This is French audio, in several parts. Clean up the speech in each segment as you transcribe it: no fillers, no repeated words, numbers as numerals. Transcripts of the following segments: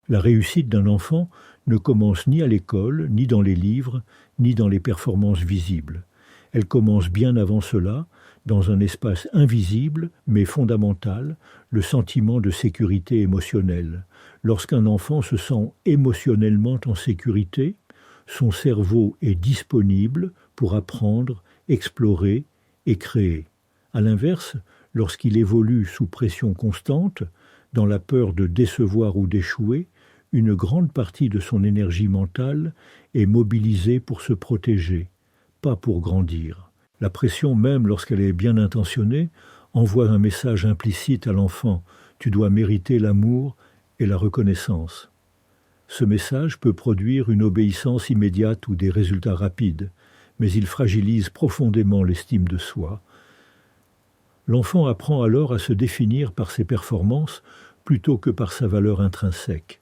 La réussite d'un enfant ne commence ni à l'école, ni dans les livres, ni dans les performances visibles. Elle commence bien avant cela, dans un espace invisible mais fondamental, le sentiment de sécurité émotionnelle. Lorsqu'un enfant se sent émotionnellement en sécurité, son cerveau est disponible pour apprendre, explorer et créer. À l'inverse, lorsqu'il évolue sous pression constante, dans la peur de décevoir ou d'échouer, une grande partie de son énergie mentale est mobilisée pour se protéger, pas pour grandir. La pression, même lorsqu'elle est bien intentionnée, envoie un message implicite à l'enfant: tu dois mériter l'amour et la reconnaissance. Ce message peut produire une obéissance immédiate ou des résultats rapides, mais il fragilise profondément l'estime de soi. L'enfant apprend alors à se définir par ses performances plutôt que par sa valeur intrinsèque.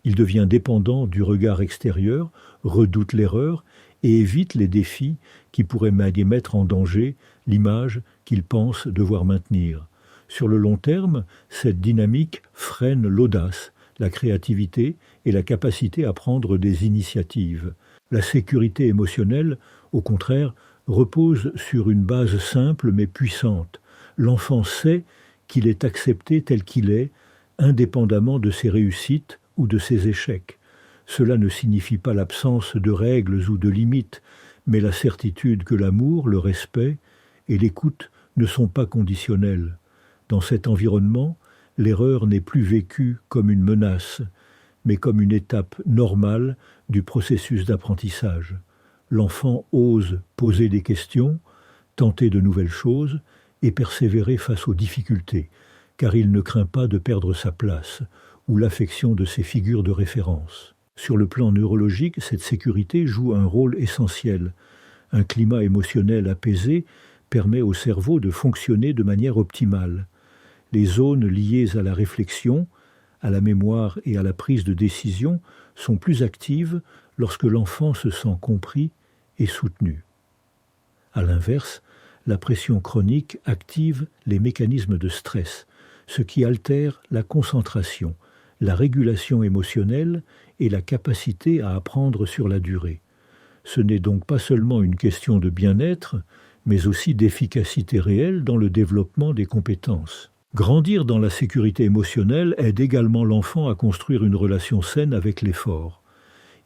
Il devient dépendant du regard extérieur, redoute l'erreur et évite les défis qui pourraient mettre en danger l'image qu'il pense devoir maintenir. Sur le long terme, cette dynamique freine l'audace, la créativité et la capacité à prendre des initiatives. La sécurité émotionnelle, au contraire, repose sur une base simple mais puissante. L'enfant sait qu'il est accepté tel qu'il est, indépendamment de ses réussites ou de ses échecs. Cela ne signifie pas l'absence de règles ou de limites, mais la certitude que l'amour, le respect et l'écoute ne sont pas conditionnels. Dans cet environnement, l'erreur n'est plus vécue comme une menace, mais comme une étape normale du processus d'apprentissage. L'enfant ose poser des questions, tenter de nouvelles choses et persévérer face aux difficultés, car il ne craint pas de perdre sa place ou l'affection de ses figures de référence. Sur le plan neurologique, cette sécurité joue un rôle essentiel. Un climat émotionnel apaisé permet au cerveau de fonctionner de manière optimale. Les zones liées à la réflexion, à la mémoire et à la prise de décision sont plus actives lorsque l'enfant se sent compris et soutenu. À l'inverse, la pression chronique active les mécanismes de stress, ce qui altère la concentration, la régulation émotionnelle et la capacité à apprendre sur la durée. Ce n'est donc pas seulement une question de bien-être, mais aussi d'efficacité réelle dans le développement des compétences. Grandir dans la sécurité émotionnelle aide également l'enfant à construire une relation saine avec l'effort.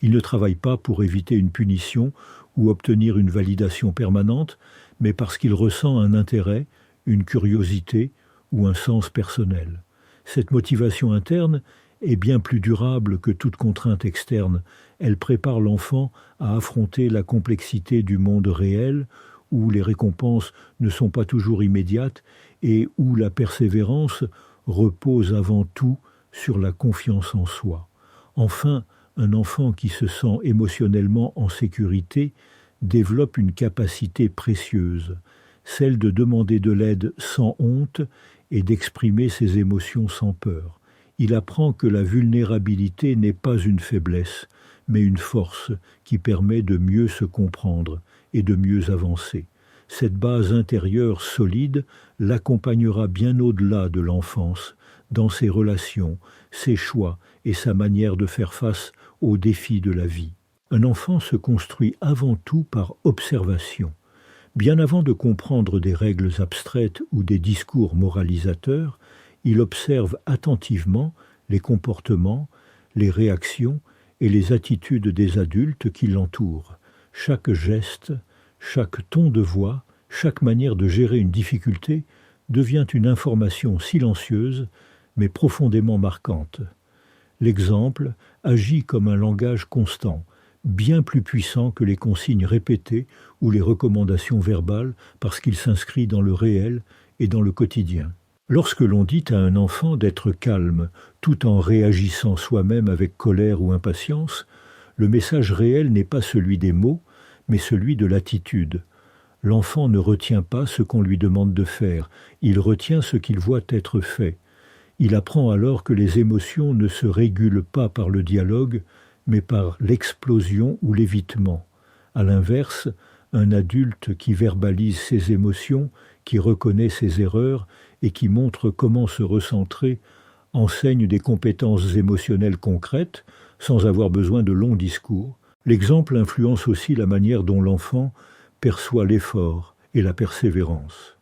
Il ne travaille pas pour éviter une punition ou obtenir une validation permanente, mais parce qu'il ressent un intérêt, une curiosité ou un sens personnel. Cette motivation interne est bien plus durable que toute contrainte externe. Elle prépare l'enfant à affronter la complexité du monde réel, où les récompenses ne sont pas toujours immédiates et où la persévérance repose avant tout sur la confiance en soi. Enfin, un enfant qui se sent émotionnellement en sécurité développe une capacité précieuse, celle de demander de l'aide sans honte et d'exprimer ses émotions sans peur. Il apprend que la vulnérabilité n'est pas une faiblesse, mais une force qui permet de mieux se comprendre et de mieux avancer. Cette base intérieure solide l'accompagnera bien au-delà de l'enfance, dans ses relations, ses choix et sa manière de faire face aux défis de la vie. Un enfant se construit avant tout par observation. Bien avant de comprendre des règles abstraites ou des discours moralisateurs, il observe attentivement les comportements, les réactions et les attitudes des adultes qui l'entourent. Chaque geste, chaque ton de voix, chaque manière de gérer une difficulté devient une information silencieuse mais profondément marquante. L'exemple agit comme un langage constant, bien plus puissant que les consignes répétées ou les recommandations verbales parce qu'il s'inscrit dans le réel et dans le quotidien. Lorsque l'on dit à un enfant d'être calme tout en réagissant soi-même avec colère ou impatience, le message réel n'est pas celui des mots, mais celui de l'attitude. L'enfant ne retient pas ce qu'on lui demande de faire, il retient ce qu'il voit être fait. Il apprend alors que les émotions ne se régulent pas par le dialogue, mais par l'explosion ou l'évitement. À l'inverse, un adulte qui verbalise ses émotions, qui reconnaît ses erreurs et qui montre comment se recentrer, enseigne des compétences émotionnelles concrètes sans avoir besoin de longs discours. L'exemple influence aussi la manière dont l'enfant perçoit l'effort et la persévérance.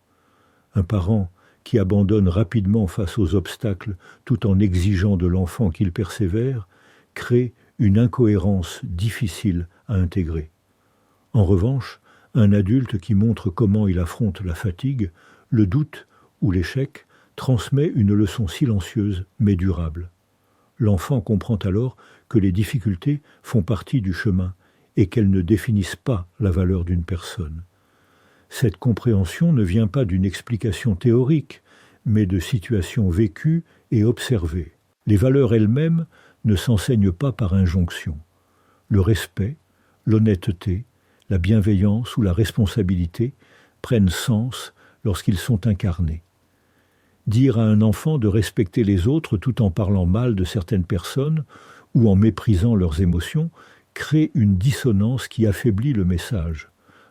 Un parent qui abandonne rapidement face aux obstacles tout en exigeant de l'enfant qu'il persévère crée une incohérence difficile à intégrer. En revanche, un adulte qui montre comment il affronte la fatigue, le doute ou l'échec transmet une leçon silencieuse mais durable. L'enfant comprend alors que les difficultés font partie du chemin et qu'elles ne définissent pas la valeur d'une personne. Cette compréhension ne vient pas d'une explication théorique, mais de situations vécues et observées. Les valeurs elles-mêmes ne s'enseignent pas par injonction. Le respect, l'honnêteté, la bienveillance ou la responsabilité prennent sens lorsqu'ils sont incarnés. Dire à un enfant de respecter les autres tout en parlant mal de certaines personnes ou en méprisant leurs émotions crée une dissonance qui affaiblit le message.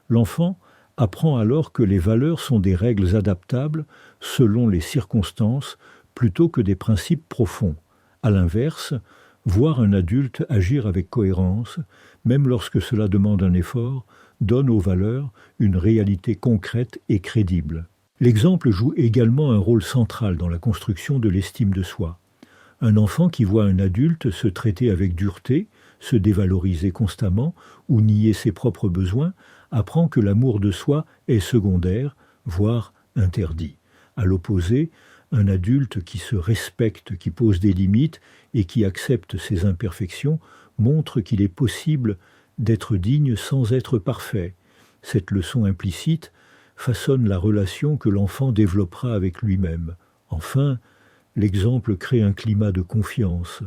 L'enfant apprend alors que les valeurs sont des règles adaptables selon les circonstances plutôt que des principes profonds. À l'inverse, voir un adulte agir avec cohérence, même lorsque cela demande un effort, donne aux valeurs une réalité concrète et crédible. L'exemple joue également un rôle central dans la construction de l'estime de soi. Un enfant qui voit un adulte se traiter avec dureté, se dévaloriser constamment ou nier ses propres besoins, apprend que l'amour de soi est secondaire, voire interdit. À l'opposé, un adulte qui se respecte, qui pose des limites et qui accepte ses imperfections montre qu'il est possible d'être digne sans être parfait. Cette leçon implicite façonne la relation que l'enfant développera avec lui-même. Enfin, l'exemple crée un climat de confiance.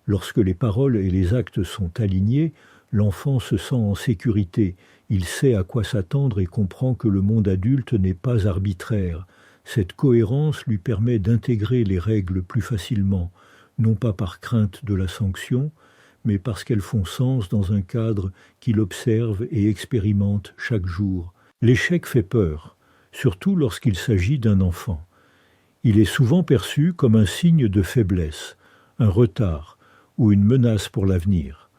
Lorsque les paroles et les actes sont alignés, l'enfant se sent en sécurité. Il sait à quoi s'attendre et comprend que le monde adulte n'est pas arbitraire. Cette cohérence lui permet d'intégrer les règles plus facilement, non pas par crainte de la sanction, mais parce qu'elles font sens dans un cadre qu'il observe et expérimente chaque jour. L'échec fait peur, surtout lorsqu'il s'agit d'un enfant. Il est souvent perçu comme un signe de faiblesse, un retard ou une menace pour l'avenir.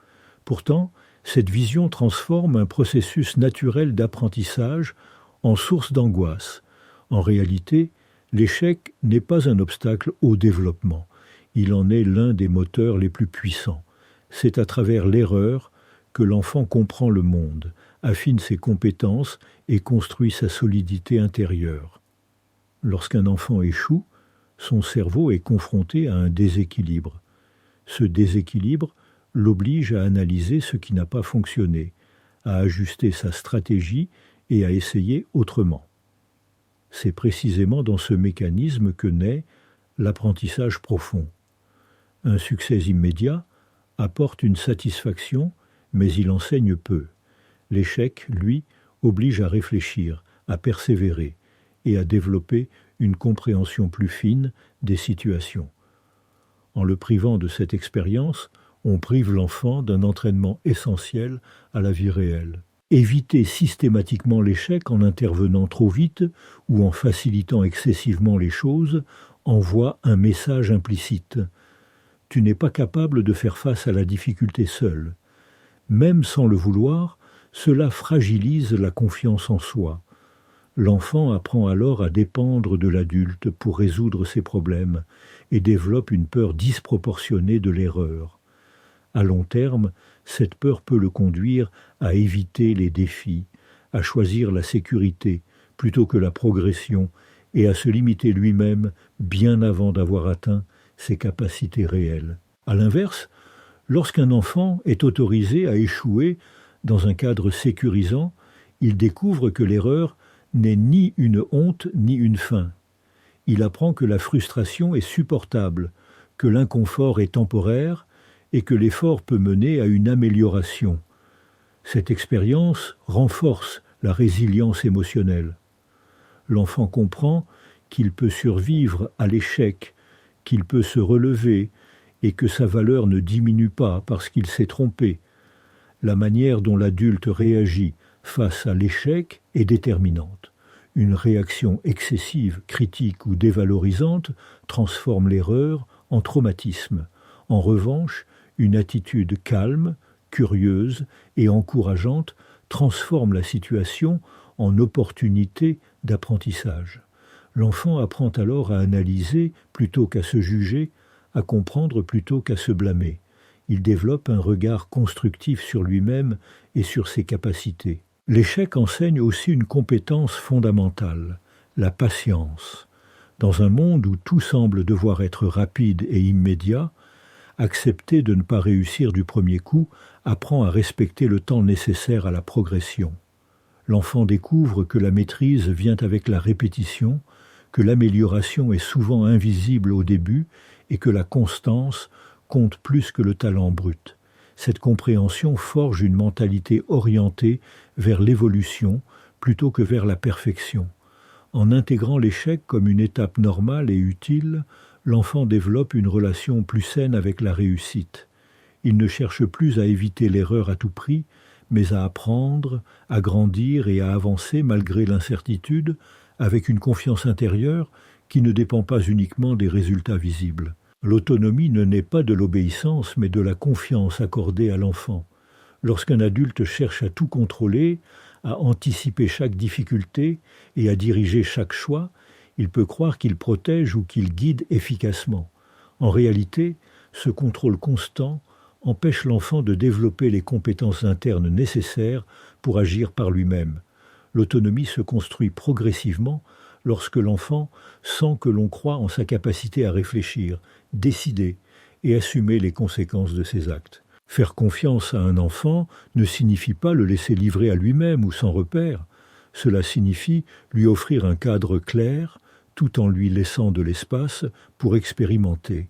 Pourtant, cette vision transforme un processus naturel d'apprentissage en source d'angoisse. En réalité, l'échec n'est pas un obstacle au développement. Il en est l'un des moteurs les plus puissants. C'est à travers l'erreur que l'enfant comprend le monde, affine ses compétences et construit sa solidité intérieure. Lorsqu'un enfant échoue, son cerveau est confronté à un déséquilibre. Ce déséquilibre l'oblige à analyser ce qui n'a pas fonctionné, à ajuster sa stratégie et à essayer autrement. C'est précisément dans ce mécanisme que naît l'apprentissage profond. Un succès immédiat apporte une satisfaction, mais il enseigne peu. L'échec, lui, oblige à réfléchir, à persévérer et à développer une compréhension plus fine des situations. En le privant de cette expérience, on prive l'enfant d'un entraînement essentiel à la vie réelle. Éviter systématiquement l'échec en intervenant trop vite ou en facilitant excessivement les choses envoie un message implicite. Tu n'es pas capable de faire face à la difficulté seul. Même sans le vouloir, cela fragilise la confiance en soi. L'enfant apprend alors à dépendre de l'adulte pour résoudre ses problèmes et développe une peur disproportionnée de l'erreur. À long terme, cette peur peut le conduire à éviter les défis, à choisir la sécurité plutôt que la progression et à se limiter lui-même bien avant d'avoir atteint ses capacités réelles. À l'inverse, lorsqu'un enfant est autorisé à échouer dans un cadre sécurisant, il découvre que l'erreur n'est ni une honte ni une fin. Il apprend que la frustration est supportable, que l'inconfort est temporaire et que l'effort peut mener à une amélioration. Cette expérience renforce la résilience émotionnelle. L'enfant comprend qu'il peut survivre à l'échec, qu'il peut se relever et que sa valeur ne diminue pas parce qu'il s'est trompé. La manière dont l'adulte réagit face à l'échec est déterminante. Une réaction excessive, critique ou dévalorisante transforme l'erreur en traumatisme. En revanche, une attitude calme, curieuse et encourageante transforme la situation en opportunité d'apprentissage. L'enfant apprend alors à analyser plutôt qu'à se juger, à comprendre plutôt qu'à se blâmer. Il développe un regard constructif sur lui-même et sur ses capacités. L'échec enseigne aussi une compétence fondamentale, la patience. Dans un monde où tout semble devoir être rapide et immédiat, accepter de ne pas réussir du premier coup apprend à respecter le temps nécessaire à la progression. L'enfant découvre que la maîtrise vient avec la répétition, que l'amélioration est souvent invisible au début et que la constance compte plus que le talent brut. Cette compréhension forge une mentalité orientée vers l'évolution plutôt que vers la perfection. En intégrant l'échec comme une étape normale et utile, l'enfant développe une relation plus saine avec la réussite. Il ne cherche plus à éviter l'erreur à tout prix, mais à apprendre, à grandir et à avancer malgré l'incertitude, avec une confiance intérieure qui ne dépend pas uniquement des résultats visibles. L'autonomie ne naît pas de l'obéissance, mais de la confiance accordée à l'enfant. Lorsqu'un adulte cherche à tout contrôler, à anticiper chaque difficulté et à diriger chaque choix, il peut croire qu'il protège ou qu'il guide efficacement. En réalité, ce contrôle constant empêche l'enfant de développer les compétences internes nécessaires pour agir par lui-même. L'autonomie se construit progressivement lorsque l'enfant sent que l'on croit en sa capacité à réfléchir, décider et assumer les conséquences de ses actes. Faire confiance à un enfant ne signifie pas le laisser livrer à lui-même ou sans repère. Cela signifie lui offrir un cadre clair, tout en lui laissant de l'espace pour expérimenter.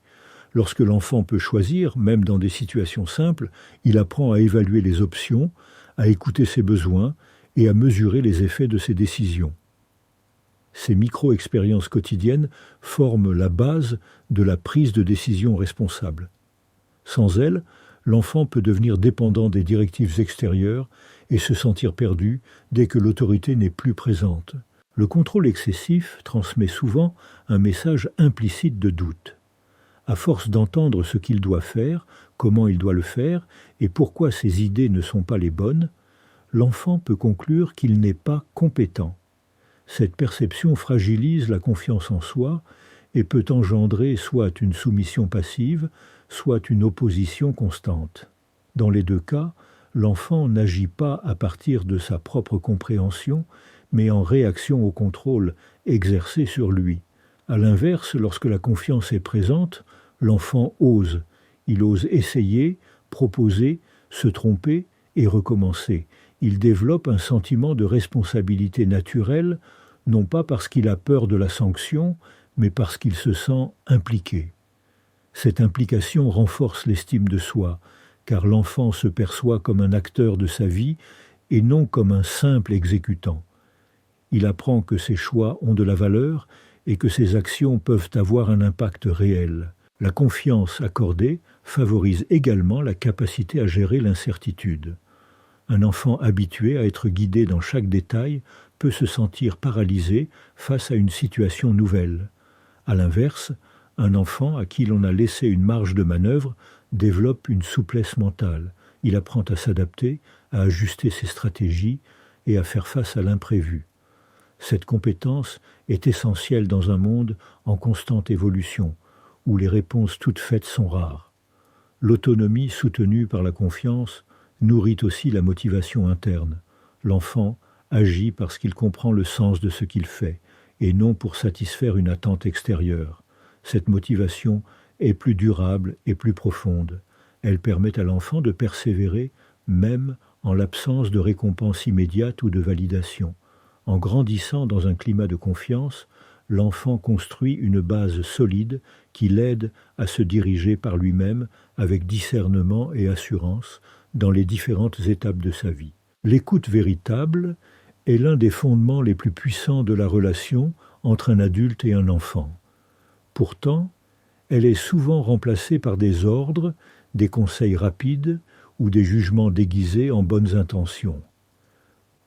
Lorsque l'enfant peut choisir, même dans des situations simples, il apprend à évaluer les options, à écouter ses besoins et à mesurer les effets de ses décisions. Ces micro-expériences quotidiennes forment la base de la prise de décision responsable. Sans elles, l'enfant peut devenir dépendant des directives extérieures et se sentir perdu dès que l'autorité n'est plus présente. Le contrôle excessif transmet souvent un message implicite de doute. À force d'entendre ce qu'il doit faire, comment il doit le faire et pourquoi ses idées ne sont pas les bonnes, l'enfant peut conclure qu'il n'est pas compétent. Cette perception fragilise la confiance en soi et peut engendrer soit une soumission passive, soit une opposition constante. Dans les deux cas, l'enfant n'agit pas à partir de sa propre compréhension, mais en réaction au contrôle exercé sur lui. À l'inverse, lorsque la confiance est présente, l'enfant ose. Il ose essayer, proposer, se tromper et recommencer. Il développe un sentiment de responsabilité naturelle, non pas parce qu'il a peur de la sanction, mais parce qu'il se sent impliqué. Cette implication renforce l'estime de soi, car l'enfant se perçoit comme un acteur de sa vie et non comme un simple exécutant. Il apprend que ses choix ont de la valeur et que ses actions peuvent avoir un impact réel. La confiance accordée favorise également la capacité à gérer l'incertitude. Un enfant habitué à être guidé dans chaque détail peut se sentir paralysé face à une situation nouvelle. À l'inverse, un enfant à qui l'on a laissé une marge de manœuvre développe une souplesse mentale. Il apprend à s'adapter, à ajuster ses stratégies et à faire face à l'imprévu. Cette compétence est essentielle dans un monde en constante évolution, où les réponses toutes faites sont rares. L'autonomie soutenue par la confiance nourrit aussi la motivation interne. L'enfant agit parce qu'il comprend le sens de ce qu'il fait, et non pour satisfaire une attente extérieure. Cette motivation est plus durable et plus profonde. Elle permet à l'enfant de persévérer, même en l'absence de récompense immédiate ou de validation. En grandissant dans un climat de confiance, l'enfant construit une base solide qui l'aide à se diriger par lui-même avec discernement et assurance dans les différentes étapes de sa vie. L'écoute véritable est l'un des fondements les plus puissants de la relation entre un adulte et un enfant. Pourtant, elle est souvent remplacée par des ordres, des conseils rapides ou des jugements déguisés en bonnes intentions.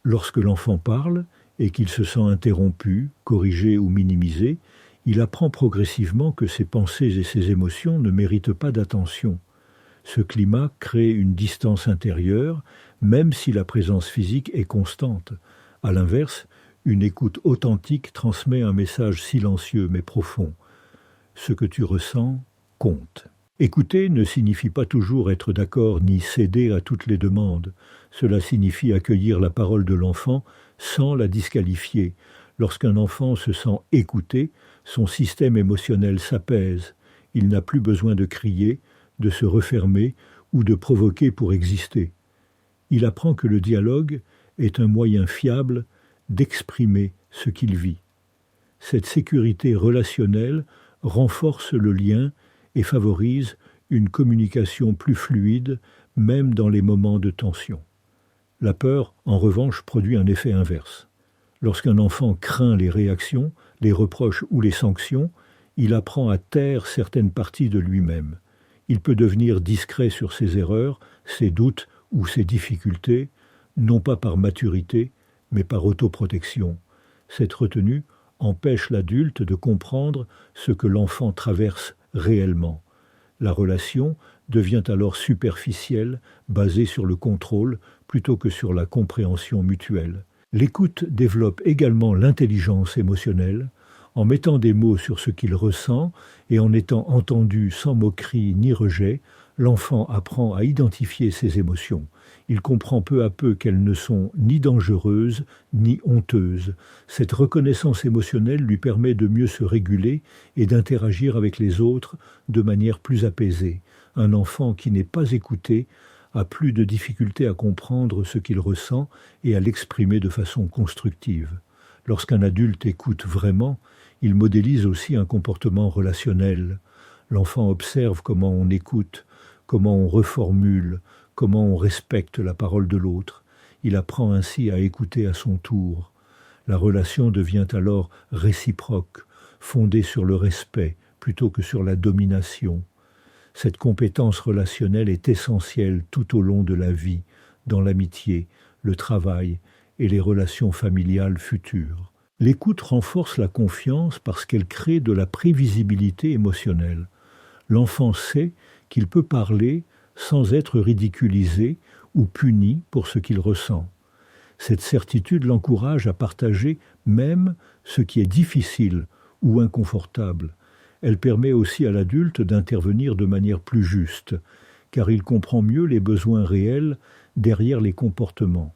Lorsque l'enfant parle et qu'il se sent interrompu, corrigé ou minimisé, Il apprend progressivement que ses pensées et ses émotions ne méritent pas d'attention. Ce climat crée une distance intérieure, même si la présence physique est constante. À l'inverse, une écoute authentique transmet un message silencieux mais profond. Ce que tu ressens compte. Écouter ne signifie pas toujours être d'accord ni céder à toutes les demandes. Cela signifie accueillir la parole de l'enfant sans la disqualifier. Lorsqu'un enfant se sent écouté, son système émotionnel s'apaise. Il n'a plus besoin de crier, de se refermer ou de provoquer pour exister. Il apprend que le dialogue est un moyen fiable d'exprimer ce qu'il vit. Cette sécurité relationnelle renforce le lien et favorise une communication plus fluide, même dans les moments de tension. La peur, en revanche, produit un effet inverse. Lorsqu'un enfant craint les réactions, les reproches ou les sanctions, il apprend à taire certaines parties de lui-même. Il peut devenir discret sur ses erreurs, ses doutes ou ses difficultés, non pas par maturité, mais par autoprotection. Cette retenue empêche l'adulte de comprendre ce que l'enfant traverse réellement. La relation devient alors superficielle, basée sur le contrôle plutôt que sur la compréhension mutuelle. L'écoute développe également l'intelligence émotionnelle. En mettant des mots sur ce qu'il ressent et en étant entendu sans moquerie ni rejet, l'enfant apprend à identifier ses émotions. Il comprend peu à peu qu'elles ne sont ni dangereuses ni honteuses. Cette reconnaissance émotionnelle lui permet de mieux se réguler et d'interagir avec les autres de manière plus apaisée. Un enfant qui n'est pas écouté a plus de difficulté à comprendre ce qu'il ressent et à l'exprimer de façon constructive. Lorsqu'un adulte écoute vraiment, il modélise aussi un comportement relationnel. L'enfant observe comment on écoute, comment on reformule, comment on respecte la parole de l'autre. Il apprend ainsi à écouter à son tour. La relation devient alors réciproque, fondée sur le respect plutôt que sur la domination. Cette compétence relationnelle est essentielle tout au long de la vie, dans l'amitié, le travail et les relations familiales futures. L'écoute renforce la confiance parce qu'elle crée de la prévisibilité émotionnelle. L'enfant sait qu'il peut parler sans être ridiculisé ou puni pour ce qu'il ressent. Cette certitude l'encourage à partager même ce qui est difficile ou inconfortable. Elle permet aussi à l'adulte d'intervenir de manière plus juste, car il comprend mieux les besoins réels derrière les comportements.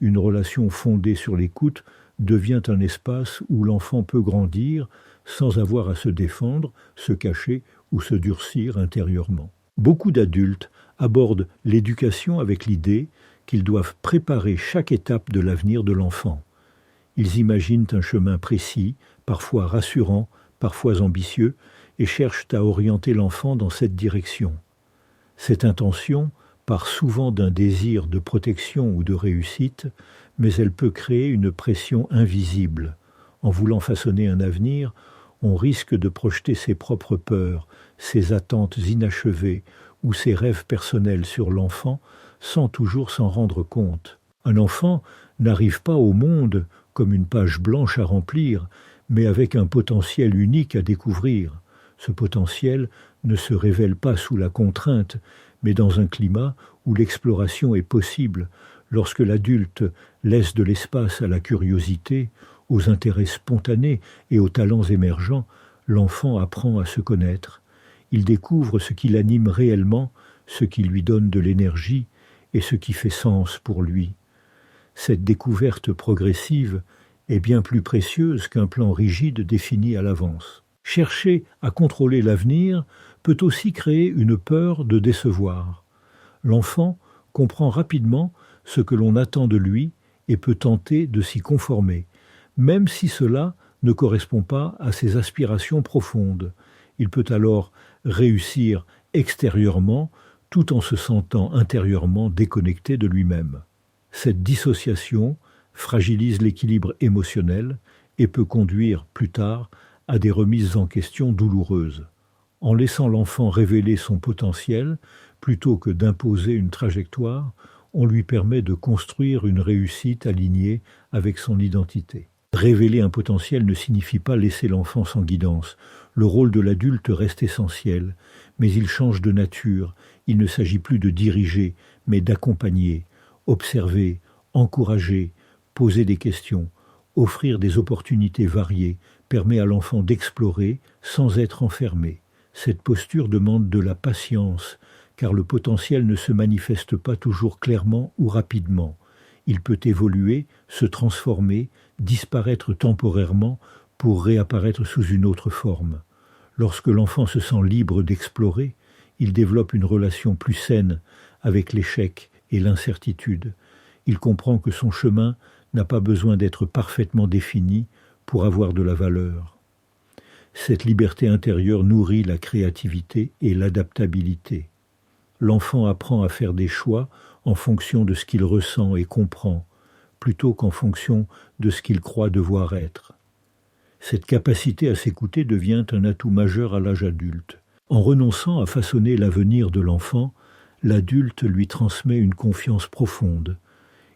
Une relation fondée sur l'écoute devient un espace où l'enfant peut grandir sans avoir à se défendre, se cacher ou se durcir intérieurement. Beaucoup d'adultes abordent l'éducation avec l'idée qu'ils doivent préparer chaque étape de l'avenir de l'enfant. Ils imaginent un chemin précis, parfois rassurant, parfois ambitieux, et cherchent à orienter l'enfant dans cette direction. Cette intention part souvent d'un désir de protection ou de réussite, mais elle peut créer une pression invisible. En voulant façonner un avenir, on risque de projeter ses propres peurs, ses attentes inachevées ou ses rêves personnels sur l'enfant sans toujours s'en rendre compte. Un enfant n'arrive pas au monde comme une page blanche à remplir, mais avec un potentiel unique à découvrir. Ce potentiel ne se révèle pas sous la contrainte, mais dans un climat où l'exploration est possible, lorsque l'adulte laisse de l'espace à la curiosité, aux intérêts spontanés et aux talents émergents, l'enfant apprend à se connaître. Il découvre ce qui l'anime réellement, ce qui lui donne de l'énergie et ce qui fait sens pour lui. Cette découverte progressive est bien plus précieuse qu'un plan rigide défini à l'avance. Chercher à contrôler l'avenir peut aussi créer une peur de décevoir. L'enfant comprend rapidement ce que l'on attend de lui et peut tenter de s'y conformer, même si cela ne correspond pas à ses aspirations profondes. Il peut alors réussir extérieurement tout en se sentant intérieurement déconnecté de lui-même. Cette dissociation fragilise l'équilibre émotionnel et peut conduire plus tard à des remises en question douloureuses. En laissant l'enfant révéler son potentiel, plutôt que d'imposer une trajectoire, on lui permet de construire une réussite alignée avec son identité. Révéler un potentiel ne signifie pas laisser l'enfant sans guidance. Le rôle de l'adulte reste essentiel, mais il change de nature. Il ne s'agit plus de diriger, mais d'accompagner, observer, encourager, poser des questions, offrir des opportunités variées, permet à l'enfant d'explorer sans être enfermé. Cette posture demande de la patience, car le potentiel ne se manifeste pas toujours clairement ou rapidement. Il peut évoluer, se transformer, disparaître temporairement pour réapparaître sous une autre forme. Lorsque l'enfant se sent libre d'explorer, il développe une relation plus saine avec l'échec et l'incertitude. Il comprend que son chemin n'a pas besoin d'être parfaitement défini pour avoir de la valeur. Cette liberté intérieure nourrit la créativité et l'adaptabilité. L'enfant apprend à faire des choix en fonction de ce qu'il ressent et comprend, plutôt qu'en fonction de ce qu'il croit devoir être. Cette capacité à s'écouter devient un atout majeur à l'âge adulte. En renonçant à façonner l'avenir de l'enfant, l'adulte lui transmet une confiance profonde.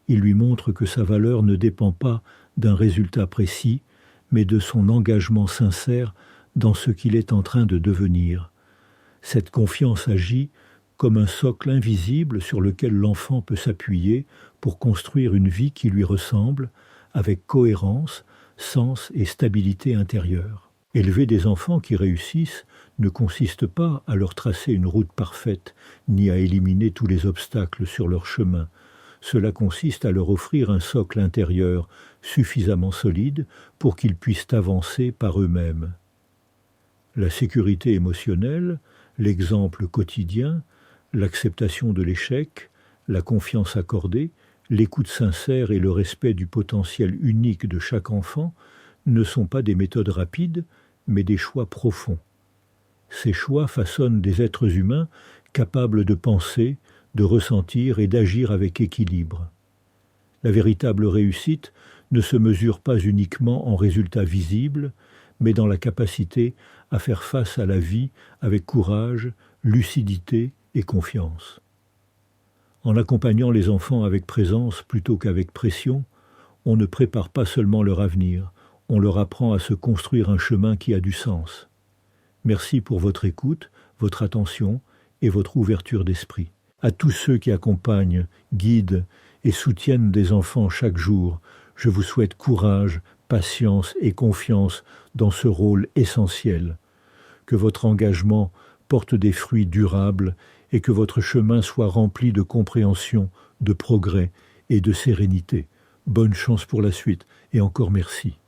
Il lui montre que sa valeur ne dépend pas d'un résultat précis, mais de son engagement sincère dans ce qu'il est en train de devenir. Cette confiance agit comme un socle invisible sur lequel l'enfant peut s'appuyer pour construire une vie qui lui ressemble, avec cohérence, sens et stabilité intérieure. Élever des enfants qui réussissent ne consiste pas à leur tracer une route parfaite, ni à éliminer tous les obstacles sur leur chemin. Cela consiste à leur offrir un socle intérieur suffisamment solide pour qu'ils puissent avancer par eux-mêmes. La sécurité émotionnelle, l'exemple quotidien, l'acceptation de l'échec, la confiance accordée, l'écoute sincère et le respect du potentiel unique de chaque enfant ne sont pas des méthodes rapides, mais des choix profonds. Ces choix façonnent des êtres humains capables de penser, de ressentir et d'agir avec équilibre. La véritable réussite ne se mesure pas uniquement en résultats visibles, mais dans la capacité à faire face à la vie avec courage, lucidité et confiance. En accompagnant les enfants avec présence plutôt qu'avec pression, on ne prépare pas seulement leur avenir, on leur apprend à se construire un chemin qui a du sens. Merci pour votre écoute, votre attention et votre ouverture d'esprit. À tous ceux qui accompagnent, guident et soutiennent des enfants chaque jour, je vous souhaite courage, patience et confiance dans ce rôle essentiel. Que votre engagement porte des fruits durables et que votre chemin soit rempli de compréhension, de progrès et de sérénité. Bonne chance pour la suite et encore merci.